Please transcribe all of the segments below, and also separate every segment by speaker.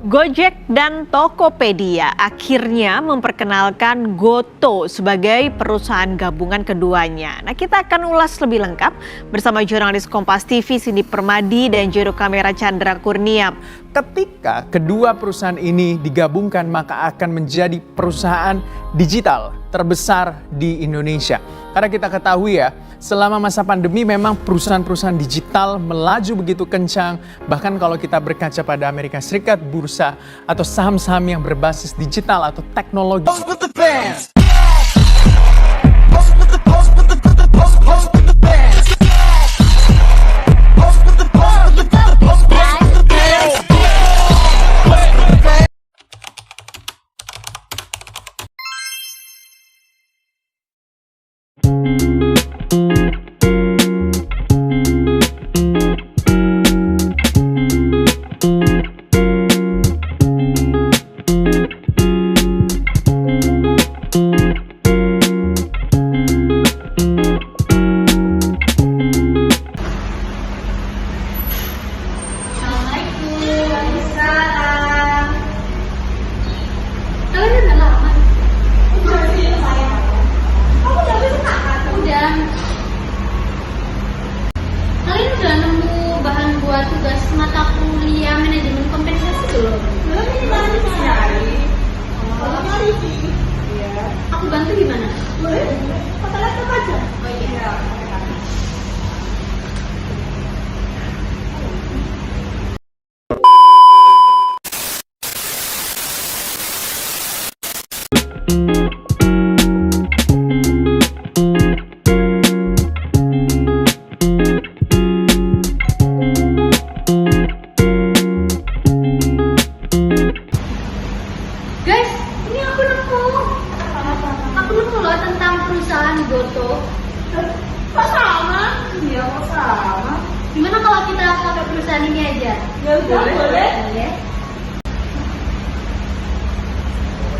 Speaker 1: Gojek dan Tokopedia akhirnya memperkenalkan Goto sebagai perusahaan gabungan keduanya. Nah, kita akan ulas lebih lengkap bersama jurnalis Kompas TV Cindy Permadi dan juru kamera Chandra Kurnia.
Speaker 2: Ketika kedua perusahaan ini digabungkan, maka akan menjadi perusahaan digital terbesar di Indonesia. Karena kita ketahui ya, selama masa pandemi memang perusahaan-perusahaan digital melaju begitu kencang. Bahkan kalau kita berkaca pada Amerika Serikat, bursa atau saham-saham yang berbasis digital atau teknologi.
Speaker 3: Kalian udah nemu bahan buat tugas mata kuliah manajemen kompensasi belum?
Speaker 4: Belum, ini baru sehari. Kalau hari sih. Iya.
Speaker 3: Aku bantu gimana?
Speaker 4: Boleh. Pakai laptop aja.
Speaker 3: Oh iya. Guys, ini aku nemu. Aku nemu loh tentang perusahaan Goto.
Speaker 4: Kok sama? Iya, kok sama?
Speaker 3: Gimana kalau kita pakai perusahaan ini aja?
Speaker 4: Ya udah, boleh.
Speaker 3: Boleh.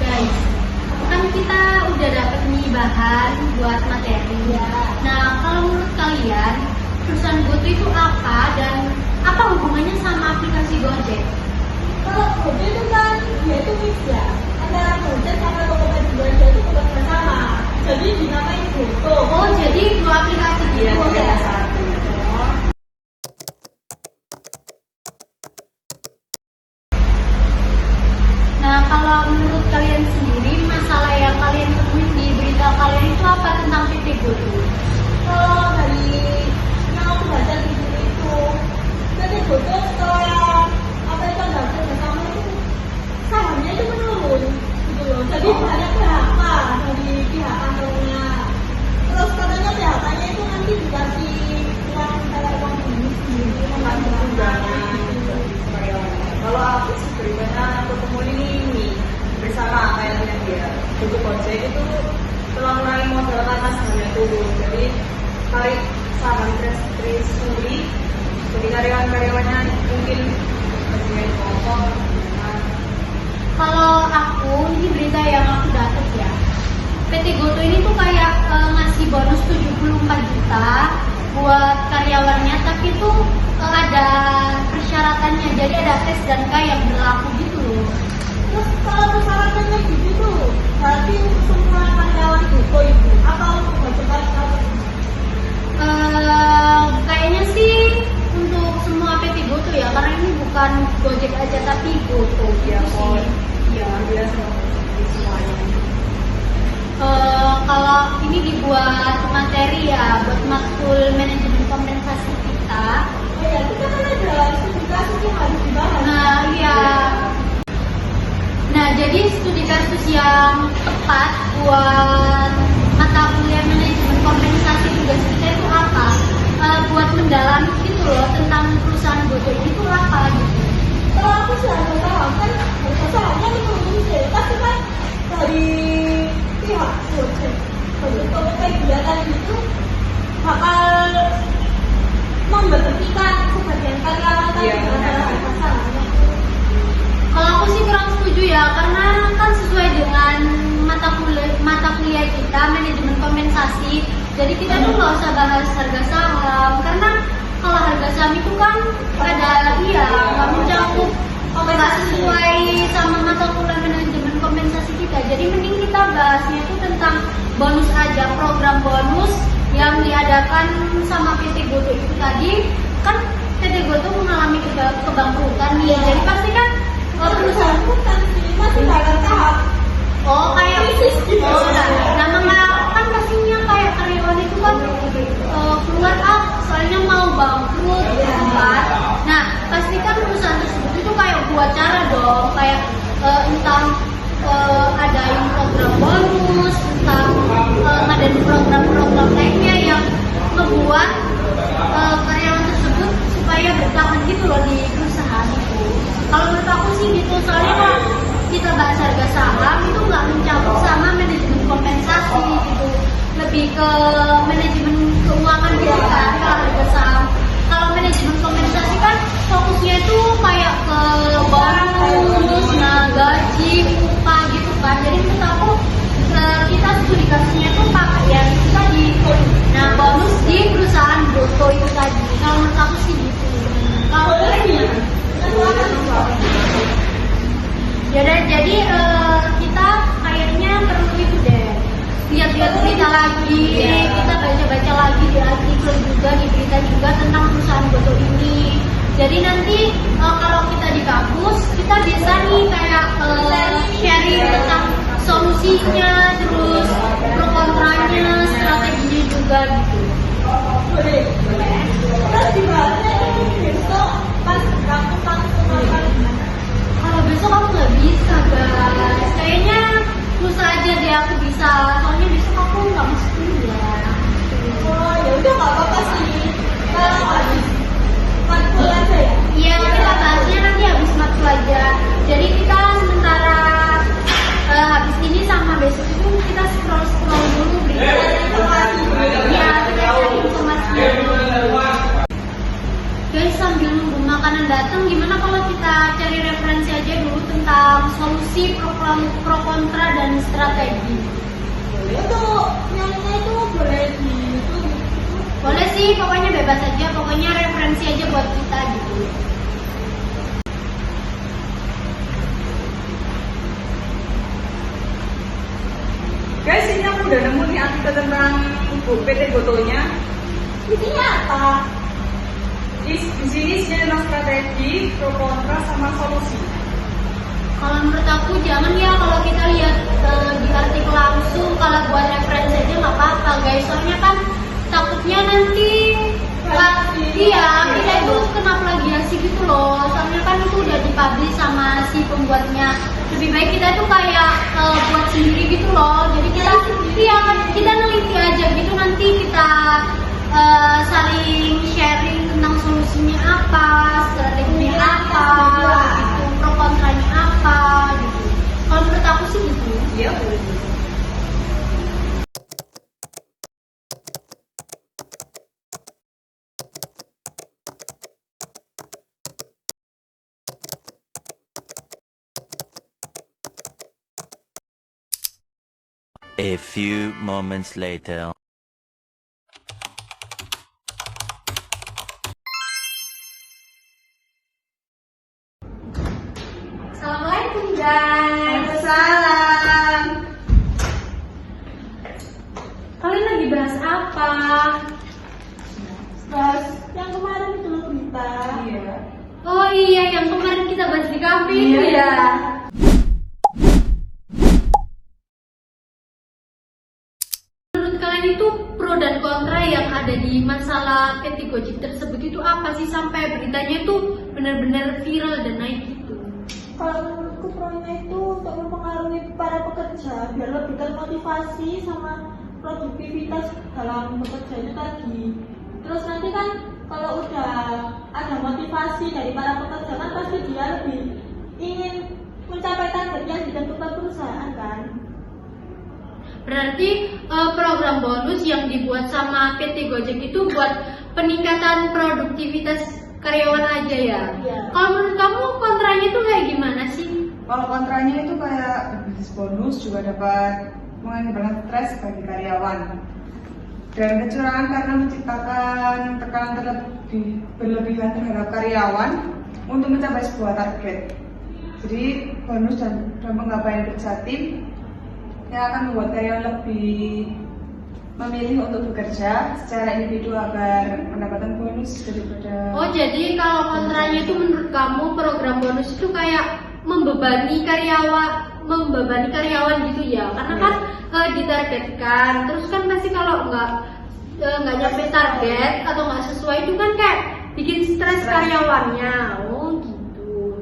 Speaker 3: Guys, kan kita udah dapet nih bahan buat materi. Nah, kalau menurut kalian perusahaan Goto itu apa dan apa hubungannya sama aplikasi Gojek?
Speaker 4: Kalau Gojek itu kan, dia itu mix ya. Antara Gojek sama Tokopedia itu bekerja sama. Jadi dinamain Goto.
Speaker 3: Oh, jadi dua aplikasi
Speaker 4: Iya,
Speaker 3: gitu ya?
Speaker 4: satu.
Speaker 3: Nah, kalau menurut kalian sendiri, masalah yang kalian temuin di berita kalian itu apa tentang PT Goto?
Speaker 4: Kalau dari yang aku baca di buku itu, jadi Goto setelah apa itu ada bersama itu sahamnya itu menurun gitu loh. Jadi banyak PHK dari pihak kantornya. Terus katanya PHK-nya itu nanti dikasih uang kayak uang bonus sendiri, membantu tunjangan gitu.
Speaker 5: Kalau aku sih pribadi aku temuin ini bersama kayaknya dia untuk Gojek itu telah mengurangi modal karena sahamnya turun, jadi tarik saham treasury, jadi karyawan-karyawannya mungkin masih potong.
Speaker 3: Kalau aku, ini berita yang aku dapat ya, PT Goto ini tuh kayak ngasih bonus 74 juta buat karyawannya, tapi tuh ada persyaratannya, jadi ada tes dan K yang berlaku gitu loh.
Speaker 4: Terus kalau persyaratannya gitu tuh, berarti untuk semua karyawan Goto itu atau untuk Gojek atau
Speaker 3: Kayaknya sih untuk semua PT Goto ya, karena ini bukan Gojek aja tapi Goto
Speaker 5: Ya,
Speaker 3: gitu
Speaker 5: oh,
Speaker 3: sih.
Speaker 5: iya, dia semuanya.
Speaker 3: Kalau ini dibuat materi ya buat matkul manajemen kompensasi kita.
Speaker 4: oh ya kita kan ada studi kasus yang harus dibahas.
Speaker 3: Nah iya. Nah jadi studi kasus yang tepat buat mata kuliah manajemen kompensasi tugas kita itu apa? Buat mendalami gitu loh tentang perusahaan Goto ini tuh apa gitu.
Speaker 4: Kalau aku sih ada paham kan, masalahnya menurun sih, tapi kan dari pihak Gojek, Tokopedia tadi itu bakal memberhentikan sebagian karyawan tadi
Speaker 5: Iya,
Speaker 4: antara masalahnya.
Speaker 3: Kalau aku sih kurang setuju ya, karena kan sesuai dengan mata kuliah kita manajemen kompensasi. Jadi kita tuh nggak usah bahas harga saham, karena kalau harga saham itu kan ada nggak mencakup, nggak sesuai sama mata kuliah manajemen kompensasi kita. Jadi mending kita bahasnya itu tentang bonus aja, program bonus yang diadakan sama PT Gotoh itu tadi. Kan PT Gotoh mengalami kebangkrutan nih, jadi pasti kan perusahaan
Speaker 4: bukan sih, masih dalam tahap
Speaker 3: kayak kan pastinya kayak karyawan itu kan keluar soalnya mau bangkrut gitu kan. Nah pasti kan perusahaan tersebut itu kayak buat cara dong, kayak entah adain program bonus, entah ngadain program-program lainnya yang ngebuat karyawan tersebut supaya bertahan gitu loh di perusahaan itu. Kalau menurut aku sih gitu, soalnya kalau kita bahas harga saham itu nggak mencakup sama manajemen kompensasi gitu, lebih ke manajemen keuangan gitu kan kalau harga saham. Kalau manajemen kompensasi kan fokusnya itu kayak ke bonus, gaji, upah gitu kan. Jadi menurut aku kita studi kasusnya itu pakai yang itu tadi. Nah bonus di perusahaan Gotoh itu tadi. Kalau menurut aku sih gitu. Kalau ya udah, jadi kita kayaknya perlu itu deh, lihat-lihat berita lagi, kita baca-baca lagi di artikel juga, di berita juga tentang perusahaan Gotoh ini. Jadi nanti kalau kita di kampus kita bisa nih kayak sharing tentang solusinya, terus pro kontranya, strateginya juga gitu.
Speaker 4: boleh. Terus dibahasnya itu besok pas kampus gimana?
Speaker 3: Kalau besok aku nggak bisa guys, kayaknya lusa aja deh aku bisa, soalnya besok aku nggak masuk kuliah.
Speaker 4: Oh ya udah nggak apa-apa sih. Kalau habis matkul aja ya.
Speaker 3: Iya, kita bahasnya nanti habis matkul aja. Jadi kita sementara habis ini sama besok itu kita scroll dulu berita informasi. Iya, kita cari informasinya dulu. Guys, sambil nunggu makanan datang, gimana kalau kita cari referensi aja dulu tentang solusi, pro kontra dan strategi?
Speaker 4: Boleh tuh, nyarinya itu boleh di YouTube.
Speaker 3: Boleh sih, pokoknya bebas aja, pokoknya referensi aja buat kita gitu.
Speaker 5: Guys, ini aku udah nemu nih artikel tentang PT Gotohnya.
Speaker 4: Isinya apa?
Speaker 5: Di sini tentang strategi, pro kontra sama solusi.
Speaker 3: Kalau menurut aku jangan ya, kalau kita lihat di artikel langsung, kalau buat referensi aja nggak apa-apa guys. Soalnya kan takutnya nanti kita itu kena plagiasi gitu loh. Soalnya kan itu udah dipublish sama si pembuatnya. Lebih baik kita tuh kayak buat sendiri gitu loh. Jadi kita neliti aja gitu, nanti kita saling sharing tentang solusinya apa, strateginya apa, gitu, pro kontranya apa gitu. Kalau menurut aku sih gitu.
Speaker 5: Iya, boleh.
Speaker 6: A few moments later.
Speaker 3: Assalamualaikum guys.
Speaker 5: Salam.
Speaker 3: Kalian lagi bahas apa?
Speaker 4: Bahas yang kemarin itu loh berita.
Speaker 5: Iya.
Speaker 3: Oh iya, yang kemarin kita bahas di kafe itu
Speaker 5: Iya.
Speaker 3: ya. Menurut kalian itu pro dan kontra yang ada di masalah PT Gojek tersebut itu apa sih, sampai beritanya itu benar-benar viral dan naik gitu?
Speaker 4: Kalau menurutku pronya itu untuk mempengaruhi para pekerja biar lebih termotivasi sama produktivitas dalam bekerjanya tadi. Terus nanti kan kalau udah ada motivasi dari para pekerja kan pasti dia lebih ingin mencapai target yang ditentukan perusahaan kan.
Speaker 3: Berarti program bonus yang dibuat sama PT Gojek itu buat peningkatan produktivitas karyawan aja ya?
Speaker 4: Iya.
Speaker 3: Kalau menurut kamu kontranya itu kayak gimana sih?
Speaker 5: Kalau kontranya itu kayak bisnis bonus juga dapat mengakibatkan stres bagi karyawan dan kecurangan karena menciptakan tekanan berlebihan terhadap karyawan untuk mencapai sebuah target. Jadi bonus dan penggabungan kerja tim yang akan membuat karyawan lebih memilih untuk bekerja secara individu agar mendapatkan bonus daripada.
Speaker 3: Oh, jadi kalau kontranya itu menurut kamu program bonus itu kayak membebani karyawan gitu ya? Karena kan ditargetkan, terus kan pasti kalau nggak nyampe target atau nggak sesuai itu kan kayak bikin stres karyawannya. Oh gitu.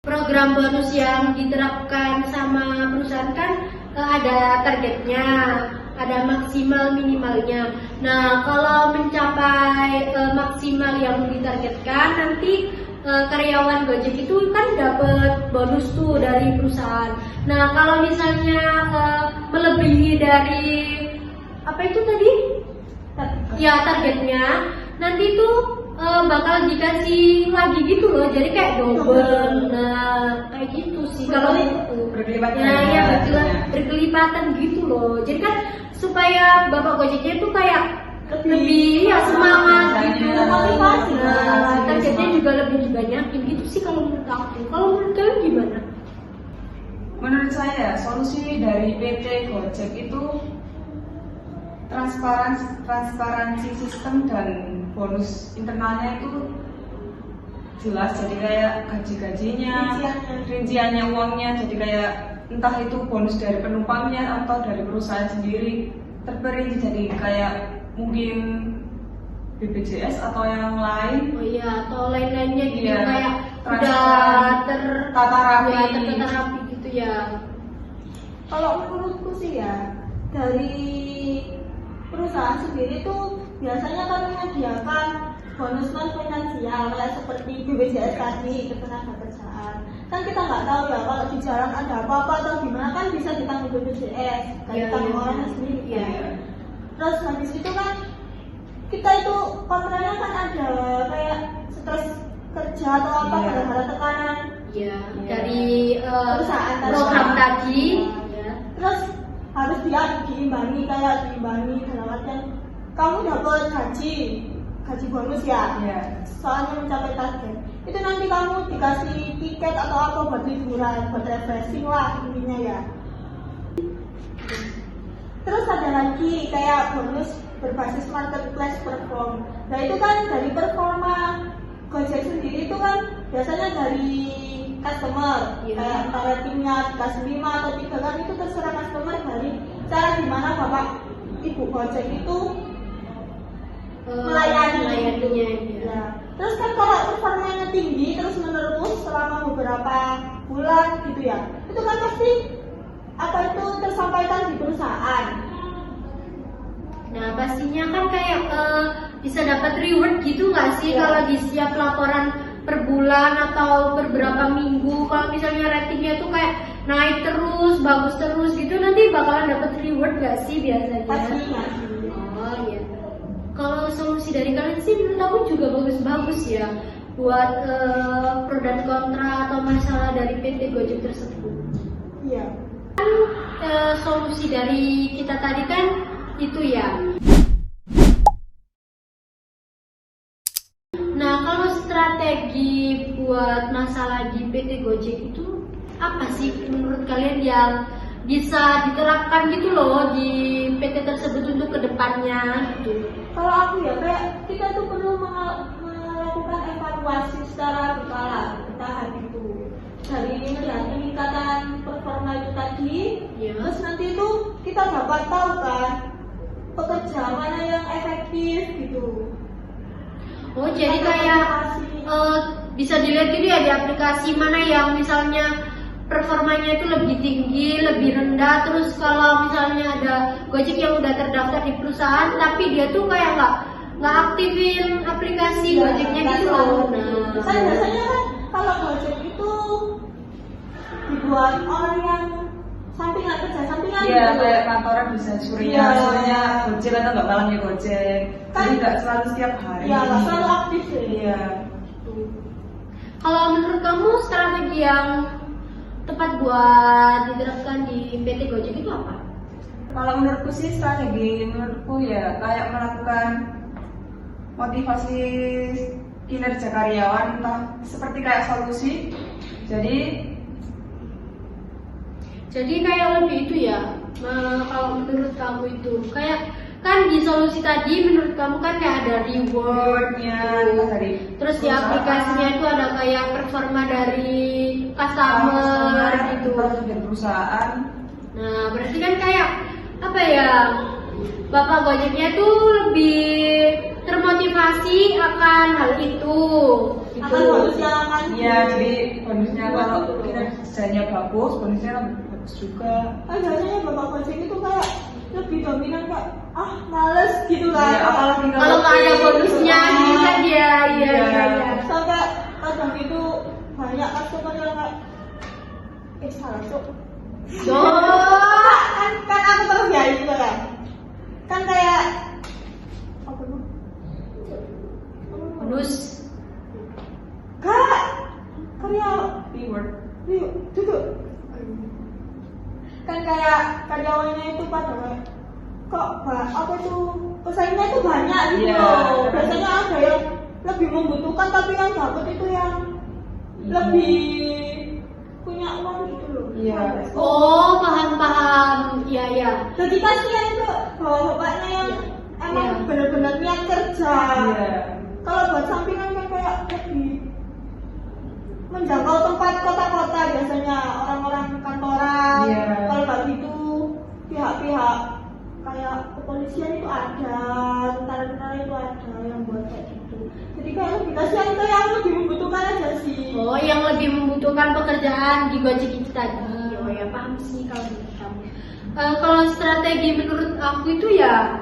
Speaker 3: Program bonus yang diterapkan sama perusahaan kan ada targetnya, ada maksimal minimalnya. Nah, kalau mencapai maksimal yang ditargetkan, nanti karyawan Gojek itu kan dapat bonus tuh dari perusahaan. Nah, kalau misalnya melebihi dari apa itu tadi? Ya, targetnya, nanti tuh bakal dikasih lagi gitu loh, jadi kayak double. Nah, kayak gitu sih kalau
Speaker 5: berkelipatan.
Speaker 3: nah ya berkelipatan gitu loh, jadi kan supaya bapak Gojeknya itu kayak lebih ya semangat gitu, motivasi. Nah, targetnya juga lebih dibanyakin gitu sih kalau menurut aku. Kalau menurut kalian gimana?
Speaker 5: Menurut saya solusi dari PT Gojek itu transparansi sistem dan bonus internalnya itu jelas, jadi kayak gaji-gajinya, rinciannya uangnya, jadi kayak entah itu bonus dari penumpangnya atau dari perusahaan sendiri terperinci, jadi kayak mungkin BPJS atau yang lain.
Speaker 3: Oh iya, atau lain-lainnya gitu,
Speaker 5: Iya,
Speaker 3: kayak udah
Speaker 5: tata rapi.
Speaker 3: ya, tertata rapi gitu ya.
Speaker 4: Kalau menurutku sih ya, dari perusahaan sendiri tuh biasanya kan menyediakan bonus non finansial kayak seperti BPJS tadi, ketenagakerjaan. Kan kita nggak tahu ya kalau di jalan ada apa-apa atau gimana, kan bisa ditanggung BPJS, kayak ditanggung orangnya sendiri ya. Terus habis itu kan kita itu kontraknya kan ada kayak stres kerja atau apa, gara-gara tekanan
Speaker 3: Iya, dari
Speaker 4: perusahaan
Speaker 3: program tadi. Ya.
Speaker 4: Terus harus diimbangi dalam artian kamu dapat gaji bonus ya, soalnya mencapai target. Itu nanti kamu dikasih tiket atau apa buat liburan, buat refreshing lah intinya ya. Terus ada lagi kayak bonus berbasis marketplace perform. Nah itu kan dari performa Gojek sendiri itu kan biasanya dari customer, kayak antara timnya dikasih 5 atau 3 kan, itu terserah customer dari cara gimana bapak ibu Gojek itu melayaninya. Ya. Terus kan kalau performanya tinggi terus menerus selama beberapa bulan gitu ya, itu kan pasti apa itu tersampaikan di perusahaan.
Speaker 3: Nah, pastinya kan kayak bisa dapat reward gitu nggak sih kalau di setiap laporan per bulan atau per berapa minggu. Kalau misalnya ratingnya tuh kayak naik terus, bagus terus gitu, nanti bakalan dapat reward nggak sih biasanya?
Speaker 4: Pastinya.
Speaker 3: Oh iya. Kalau solusi dari kalian sih menurut aku juga bagus-bagus ya buat pro dan kontra atau masalah dari PT Gojek tersebut.
Speaker 4: Iya.
Speaker 3: Solusi dari kita tadi kan itu ya. Nah, kalau strategi buat masalah di PT Gojek itu apa sih menurut kalian yang bisa diterapkan gitu loh di PT tersebut untuk kedepannya gitu?
Speaker 4: Kalau aku ya kayak kita tuh perlu melakukan evaluasi secara berkala, bertahap itu. Dari melihat peningkatan performa itu tadi, terus nanti itu kita dapat tahu kan pekerja mana yang efektif gitu.
Speaker 3: Oh, jadi kayak bisa dilihat gitu ya di aplikasi mana yang misalnya performanya itu lebih tinggi, lebih rendah. Terus kalau misalnya ada Gojek yang udah terdaftar di perusahaan tapi dia tuh kayak nggak aktifin aplikasi Gojeknya gitu loh. Nah,
Speaker 4: Kan biasanya kan kalau Gojek itu dibuat orang yang sampingan, kerja sampingan
Speaker 5: Iya,
Speaker 4: gitu.
Speaker 5: kayak kantoran bisa sorenya Gojek atau nggak malamnya Gojek.
Speaker 4: Kan
Speaker 5: Jadi nggak selalu setiap hari.
Speaker 4: Iya, nggak selalu aktif sih.
Speaker 5: Iya.
Speaker 3: kalau menurut kamu strategi yang tepat buat diterapkan di PT Gojek itu apa?
Speaker 5: Kalau menurutku sih strategi menurutku ya kayak melakukan motivasi kinerja karyawan, entah seperti kayak solusi.
Speaker 3: Jadi kayak lebih itu ya, kalau menurut kamu itu kayak kan di solusi tadi menurut kamu kan kayak ada rewardnya, terus di aplikasinya itu ada kayak performa dari customer gitu.
Speaker 5: Dari perusahaan.
Speaker 3: Nah berarti kan kayak apa ya, Bapak Gojeknya tuh lebih termotivasi akan hal itu.
Speaker 4: Akan bonus yang akan
Speaker 5: Iya, jadi bonusnya kalau kinerjanya bagus, bonusnya bagus juga.
Speaker 4: biasanya Bapak Gojek itu kayak lebih dominan kayak males gitu kan.
Speaker 5: Iya, apalagi
Speaker 3: Kalau nggak ada bonusnya bisa dia, iya.
Speaker 4: Sampai kadang itu banyak customer yang kayak salah cuk. Kan aku terus ya itu kan kayak apa tuh?
Speaker 3: Bonus.
Speaker 4: Kak, karya
Speaker 5: Reward.
Speaker 4: duduk. Kan kayak karyawannya itu pada kayak, kok apa itu pesaingnya itu banyak gitu
Speaker 5: Iya.
Speaker 4: loh. Biasanya ada yang lebih membutuhkan tapi yang dapat itu yang lebih punya uang gitu loh.
Speaker 5: Iya.
Speaker 3: Oh paham, iya.
Speaker 4: Jadi kasihan itu bapak-bapaknya yang emang
Speaker 3: Iya.
Speaker 4: benar-benar niat kerja.
Speaker 5: Iya.
Speaker 4: Kalau buat sampingan kan kayak lebih menjangkau tempat kota-kota biasanya orang-orang kantoran.
Speaker 5: Iya.
Speaker 4: Kalau nggak gitu pihak-pihak kayak kepolisian itu ada, tentara-tentara itu ada yang buat kayak gitu. Jadi kayak lebih kasihan itu yang lebih membutuhkan aja sih.
Speaker 3: Oh yang lebih membutuhkan pekerjaan di Gojek itu tadi. Oh ya paham sih kalau menurut kamu. Kalau strategi menurut aku itu ya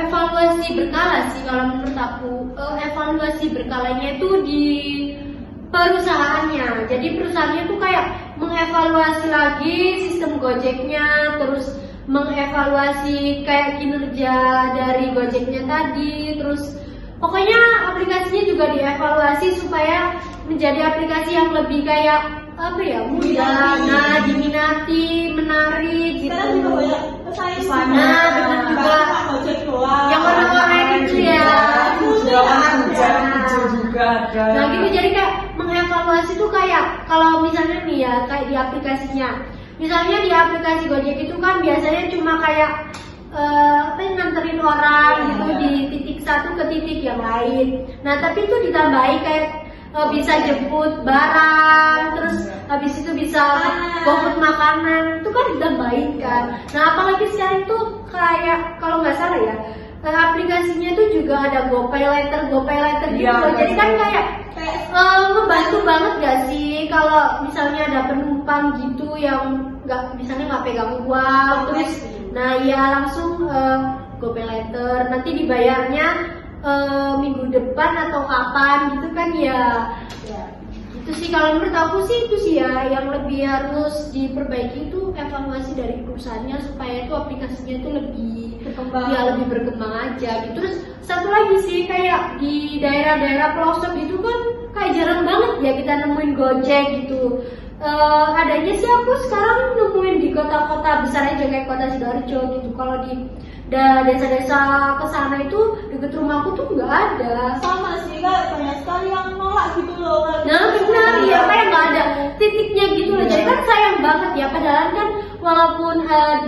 Speaker 3: evaluasi berkala sih kalau menurut aku. Evaluasi berkalanya itu di perusahaannya. Jadi perusahaannya tuh kayak mengevaluasi lagi sistem Gojeknya, terus mengevaluasi kayak kinerja dari Gojeknya tadi, terus pokoknya aplikasinya juga dievaluasi supaya menjadi aplikasi yang lebih kayak apa ya, mudah, nah diminati, menarik gitu.
Speaker 4: Sekarang juga banyak pesaing.
Speaker 3: Nah, benar juga.
Speaker 4: Gojek doang.
Speaker 3: Yang warna-warna itu ya.
Speaker 5: Hijau juga ada.
Speaker 3: Nah gitu, jadi kayak mengevaluasi tuh kayak kalau misalnya nih ya kayak di aplikasinya, misalnya di aplikasi Gojek itu kan biasanya cuma kayak apa yang nganterin orang gitu di titik satu ke titik yang lain. Nah tapi itu ditambahi kayak bisa jemput barang, terus habis itu bisa GoFood makanan, itu kan ditambahin kan. Nah apalagi sekarang itu kayak kalau nggak salah ya, aplikasinya itu juga ada GoPay Later gitu.
Speaker 5: Iya,
Speaker 3: Jadi kan kayak ngebantu banget gak sih kalau misalnya ada penumpang gitu yang misalnya nggak pegang uang, terus nah ya langsung GoPay Later, nanti dibayarnya minggu depan atau kapan gitu kan ya. Itu sih kalau menurut aku sih itu sih ya yang lebih harus diperbaiki itu evaluasi dari perusahaannya supaya itu aplikasinya itu lebih
Speaker 4: Berkembang.
Speaker 3: ya lebih berkembang aja gitu. Terus satu lagi sih kayak di daerah-daerah pelosok itu kan kayak jarang banget ya kita nemuin Gojek gitu. Adanya sih aku sekarang nemuin di kota-kota besar aja kayak kota Sidoarjo gitu. Kalau di desa-desa kesana itu deket rumahku tuh nggak ada.
Speaker 4: Sama sih kak, banyak sekali yang nolak gitu loh.
Speaker 3: Nah benar ya, kayak nggak ada titiknya gitu loh. Jadi kan sayang banget ya, padahal kan walaupun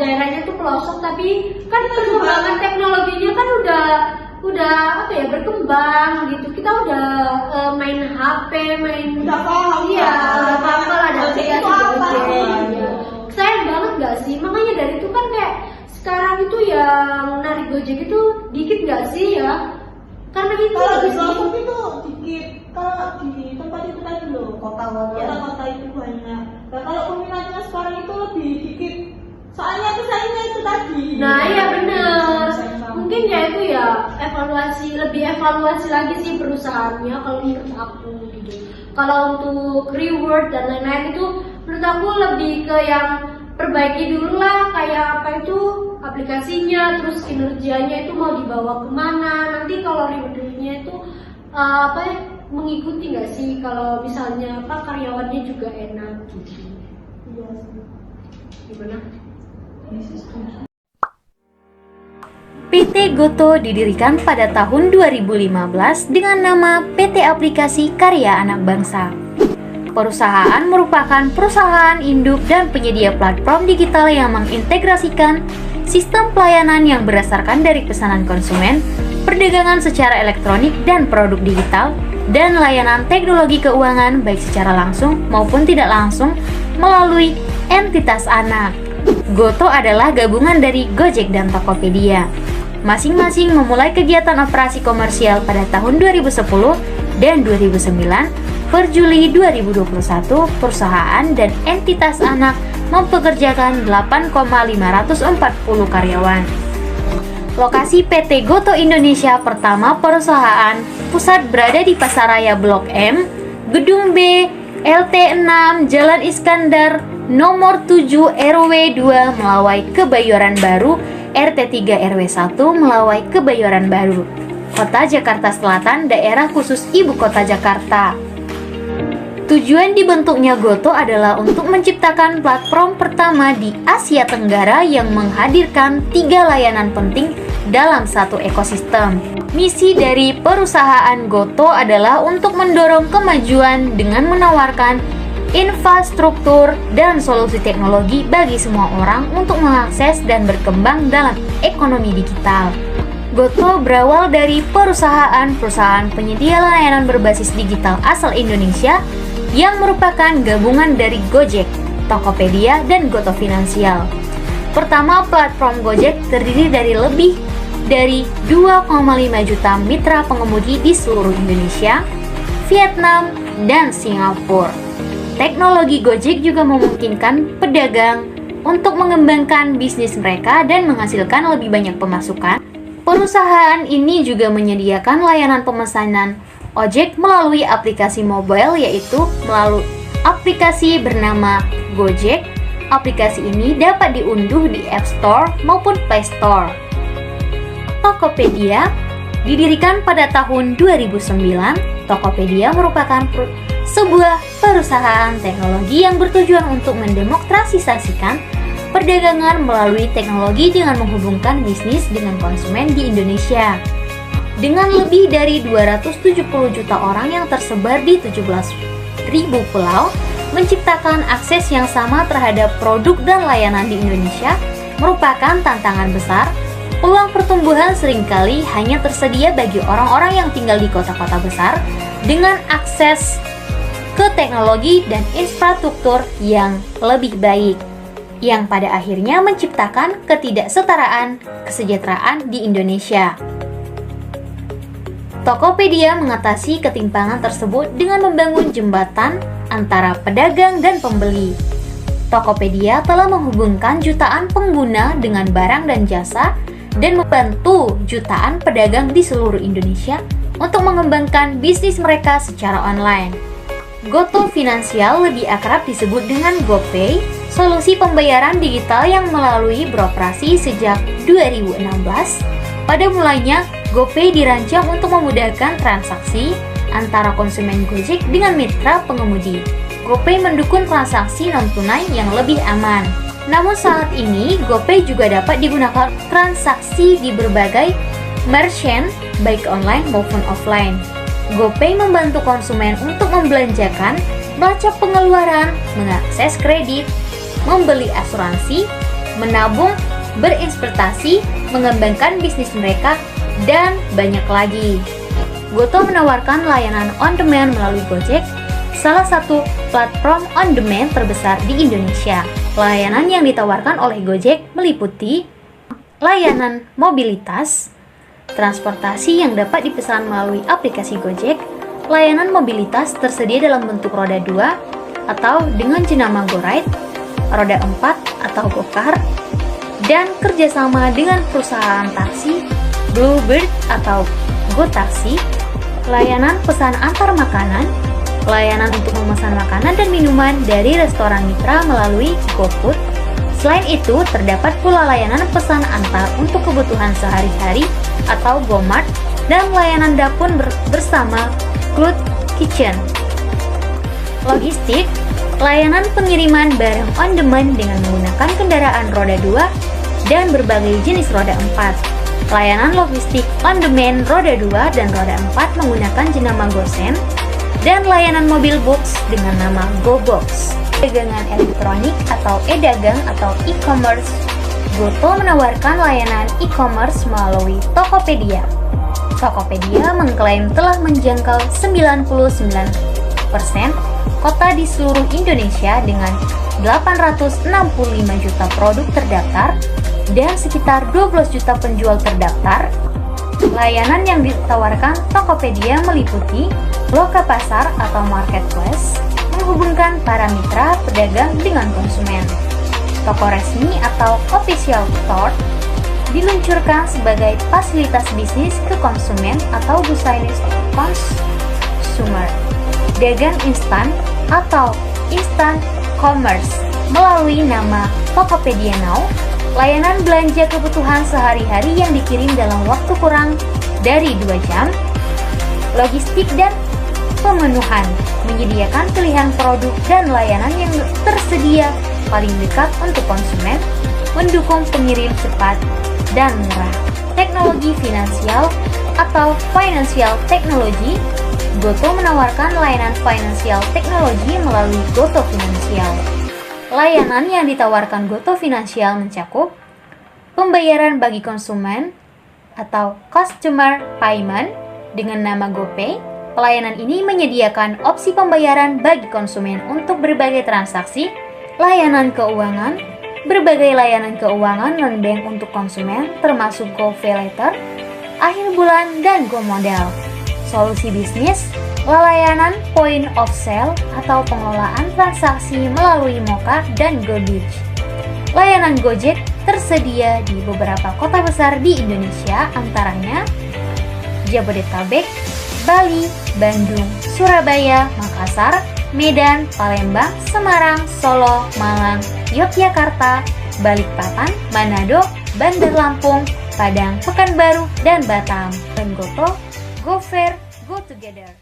Speaker 3: daerahnya tuh pelosok tapi kan perkembangan teknologinya kan udah apa ya, berkembang gitu. Kita udah main HP,
Speaker 4: Udah paham,
Speaker 3: iya
Speaker 4: kan?
Speaker 3: udah paham lah ada
Speaker 4: Gojek
Speaker 3: aplikasi
Speaker 4: itu apa
Speaker 3: Gojek.
Speaker 4: sih?
Speaker 3: Iya. Sayang banget gak sih? Makanya dari itu kan kayak sekarang itu yang narik Gojek itu dikit gak sih ya? Karena itu
Speaker 4: Kalau di
Speaker 3: sih.
Speaker 4: pelosok itu dikit, kalau di tempat itu tadi loh, kota-kota itu banyak. Nah kalau peminatnya sekarang itu lebih dikit, soalnya pesaingnya itu tadi.
Speaker 3: Nah iya bener. Mungkin ya itu ya lebih evaluasi lagi sih perusahaannya kalau menurut aku gitu. Kalau untuk reward dan lain-lain itu menurut aku lebih ke yang perbaiki dulu lah, kayak apa itu aplikasinya, terus kinerjanya itu mau dibawa kemana. Nanti kalau rewardnya itu apa ya, mengikuti nggak sih kalau misalnya apa karyawannya juga enak gitu.
Speaker 4: Iya sih.
Speaker 3: Gimana?
Speaker 7: PT Goto didirikan pada tahun 2015 dengan nama PT Aplikasi Karya Anak Bangsa. Perusahaan merupakan perusahaan induk dan penyedia platform digital yang mengintegrasikan sistem pelayanan yang berdasarkan dari pesanan konsumen, perdagangan secara elektronik dan produk digital, dan layanan teknologi keuangan baik secara langsung maupun tidak langsung melalui entitas anak. Goto adalah gabungan dari Gojek dan Tokopedia. Masing-masing memulai kegiatan operasi komersial pada tahun 2010 dan 2009. Per Juli 2021, perusahaan dan entitas anak mempekerjakan 8,540 karyawan. Lokasi PT Goto Indonesia pertama perusahaan pusat berada di Pasaraya Blok M, Gedung B, LT 6, Jalan Iskandar, nomor 7 RW 2 Melawai Kebayoran Baru, RT 3 RW 1 Melawai Kebayoran Baru, Kota Jakarta Selatan, Daerah Khusus Ibu Kota Jakarta. Tujuan dibentuknya Goto adalah untuk menciptakan platform pertama di Asia Tenggara yang menghadirkan 3 layanan penting dalam satu ekosistem. Misi dari perusahaan Goto adalah untuk mendorong kemajuan dengan menawarkan infrastruktur dan solusi teknologi bagi semua orang untuk mengakses dan berkembang dalam ekonomi digital. Goto berawal dari perusahaan penyedia layanan berbasis digital asal Indonesia yang merupakan gabungan dari Gojek, Tokopedia, dan Goto Finansial. Pertama, platform Gojek terdiri dari lebih dari 2,5 juta mitra pengemudi di seluruh Indonesia, Vietnam, dan Singapura. Teknologi Gojek juga memungkinkan pedagang untuk mengembangkan bisnis mereka dan menghasilkan lebih banyak pemasukan. Perusahaan ini juga menyediakan layanan pemesanan ojek melalui aplikasi mobile, yaitu melalui aplikasi bernama Gojek. Aplikasi ini dapat diunduh di App Store maupun Play Store. Tokopedia didirikan pada tahun 2009. Tokopedia merupakan sebuah perusahaan teknologi yang bertujuan untuk mendemokratisasikan perdagangan melalui teknologi dengan menghubungkan bisnis dengan konsumen di Indonesia. Dengan lebih dari 270 juta orang yang tersebar di 17.000 pulau, menciptakan akses yang sama terhadap produk dan layanan di Indonesia merupakan tantangan besar. Peluang pertumbuhan seringkali hanya tersedia bagi orang-orang yang tinggal di kota-kota besar dengan akses ke teknologi dan infrastruktur yang lebih baik, yang pada akhirnya menciptakan ketidaksetaraan kesejahteraan di Indonesia. Tokopedia mengatasi ketimpangan tersebut dengan membangun jembatan antara pedagang dan pembeli. Tokopedia telah menghubungkan jutaan pengguna dengan barang dan jasa dan membantu jutaan pedagang di seluruh Indonesia untuk mengembangkan bisnis mereka secara online. Goto Finansial lebih akrab disebut dengan GoPay, solusi pembayaran digital yang melalui beroperasi sejak 2016. Pada mulanya, GoPay dirancang untuk memudahkan transaksi antara konsumen Gojek dengan mitra pengemudi. GoPay mendukung transaksi non-tunai yang lebih aman. Namun saat ini, GoPay juga dapat digunakan transaksi di berbagai merchant, baik online maupun offline. GoPay membantu konsumen untuk membelanjakan, melacak pengeluaran, mengakses kredit, membeli asuransi, menabung, berinvestasi, mengembangkan bisnis mereka, dan banyak lagi. Goto menawarkan layanan on-demand melalui Gojek, salah satu platform on-demand terbesar di Indonesia. Layanan yang ditawarkan oleh Gojek meliputi layanan mobilitas, transportasi yang dapat dipesan melalui aplikasi Gojek, layanan mobilitas tersedia dalam bentuk roda 2 atau dengan jenama GoRide, roda 4 atau GoCar, dan kerjasama dengan perusahaan taksi, Bluebird atau GoTaksi, layanan pesan antar makanan, layanan untuk memesan makanan dan minuman dari restoran mitra melalui GoFood. Selain itu, terdapat pula layanan pesan antar untuk kebutuhan sehari-hari atau GoMart dan layanan dapur bersama Cloud Kitchen. Logistik, layanan pengiriman barang on demand dengan menggunakan kendaraan roda 2 dan berbagai jenis roda 4. Layanan logistik on demand roda 2 dan roda 4 menggunakan jenama GoSend, dan layanan mobil box dengan nama GoBox. Dagangan elektronik atau e-dagang atau e-commerce. Goto menawarkan layanan e-commerce melalui Tokopedia. Tokopedia mengklaim telah menjangkau 99% kota di seluruh Indonesia dengan 865 juta produk terdaftar dan sekitar 12 juta penjual terdaftar. Layanan yang ditawarkan Tokopedia meliputi loka pasar atau marketplace, menghubungkan para mitra pedagang dengan konsumen. Toko resmi atau official store diluncurkan sebagai fasilitas bisnis ke konsumen atau business consumer. Dagang instan atau instant commerce melalui nama Tokopedia Now, layanan belanja kebutuhan sehari-hari yang dikirim dalam waktu kurang dari 2 jam. Logistik dan pemenuhan menyediakan pilihan produk dan layanan yang tersedia paling dekat untuk konsumen, mendukung pengirim cepat dan murah. Teknologi finansial atau financial technology. Goto menawarkan layanan financial technology melalui Goto Finansial. Layanan yang ditawarkan Goto Finansial mencakup pembayaran bagi konsumen atau customer payment dengan nama GoPay. Pelayanan ini menyediakan opsi pembayaran bagi konsumen untuk berbagai transaksi, layanan keuangan, berbagai layanan keuangan non-bank untuk konsumen termasuk GoPayLater, akhir bulan, dan GoModal. Solusi bisnis, layanan point of sale atau pengelolaan transaksi melalui Moka dan GoDitch. Layanan Gojek tersedia di beberapa kota besar di Indonesia, antaranya Jabodetabek, Bali, Bandung, Surabaya, Makassar, Medan, Palembang, Semarang, Solo, Malang, Yogyakarta, Balikpapan, Manado, Bandar Lampung, Padang, Pekanbaru, dan Batam. Dan Goto, Go Fair, Go Together.